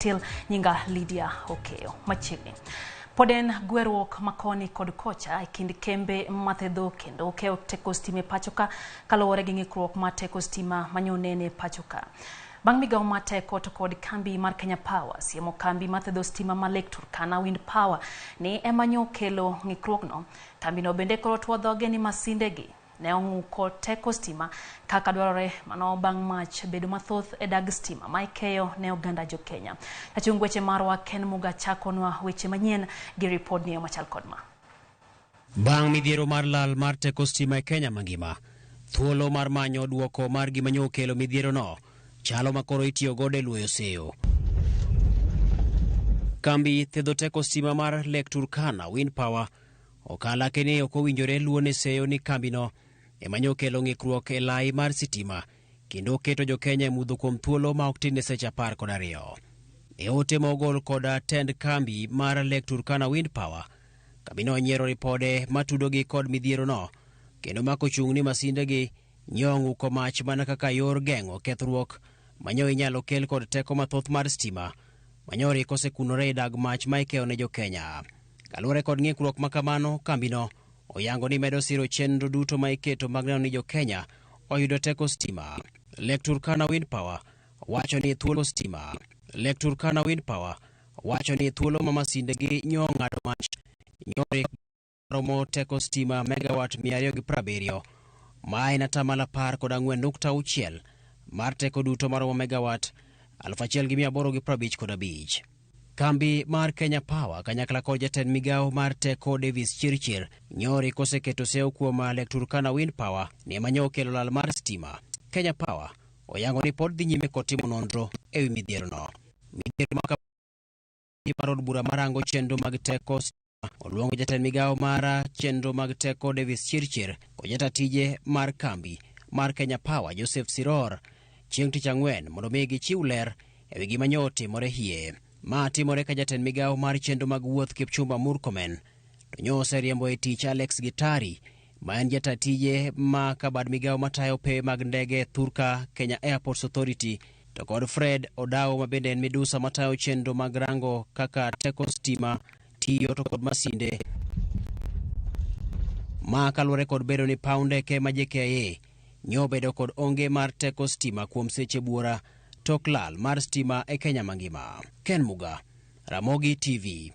Til nyinga Lydia Okeo machiegni. Poden gweruok makoni kod kocha kind kembe mathedho kendo okeo teko stima pachoka kaluwore gi ng'ikruok mar teko stima manyonene pachoka. Bang' migawo mar teko to kod kambi mar Kenya Power siemo kambi mathedho stima ma Lake Turkana Wind Power ni emanyo kelo ng'ikruokno. Kambi no bende koro tuo dhoge ni masindegi ne ong'uko teko stima kaka dwarore mano bang' mach bedo mathoth e dag stima ma ikeyo ne oganda jo Kenya. Achung weche marwa Ken Muga chakonwa weche manyien gi report ni machal kod ma. Bang' midhiero mar lal mar teko stima e Kenya mangima, thuolo mar manyo duoko mar gima nyo kelo midhiero no chalo makoro itiyo godo e luoyo seyo. Kambi thedho teko stima mar Lake Turkana Wind Power okala kene ok owinjore luone seyo ni kambi no emanyo kelo ng'ikruok e lai mar sitima kendo keto jo Kenya e mudho kuom thuolo ma ok tin ne seche 12. E ote mogol koda tend kambi mar Lake Turkana Wind Power, kambi no nyiero ripode matudogi kod midhiero no kendo mako chung' ni masindegi nyong'uko mach mana kaka yor geng'o kethruok manyo inyalo kel kod teko mathoth mar stima manyori kosekunore e dag mach ma ikeyo ne jo Kenya. Kaluwore kod ng'ikruok makamano, kambi no oyango ni medo siro chenro duto ma iketo mag neno ni jo Kenya oyudo teko stima. Lake Turkana Wind Power wacho ni thuolo stima. Lake Turkana Wind Power wacho ni thuolo ma masindegi ng'ado mach nyori romo teko stima megawatt 270 ma en atamalo 14.6 mar teko duto maromo megawatt 1855. Kambi mar Kenya Power kanyakla kod jatend migawo mar teko Davis Chirchir nyori koseketo seyo kuom Lake Turkana Wind Power ni emanyo kelo lal mar stima. Kenya Power oyango ni pod dhi nyime kotimo nonro e wi midhiero no. Midhiero mar od bura marango chenro mag teko stima oluongo jatend migawo mar chenro mag teko Davis Chirchir kod jatije mar kambi mar Kenya Power Joseph Siror chieng' tich ang'wen mondo mi gichiw ler e wi gima nyo timore hie. Ma timore ka jatend migawo mar chenro mag wuoth Kipchumba Murkomen to nyo oseriembo e tich Alex Gitari ma en jatatije ma kabad migawo matayo pe mag ndege Thurka Kenya Airports Authority to kod Fred Odawo ma bende en midusa matayo chenro mag rango kaka teko stima tiyo to kod masinde. Ma kaluwore kod bedo ni paw ndeke ma JKIA nyo bedo kod onge mar teko stima kuom seche buora tok lal mar stima e Kenya mangima. Ken Muga, Ramogi TV.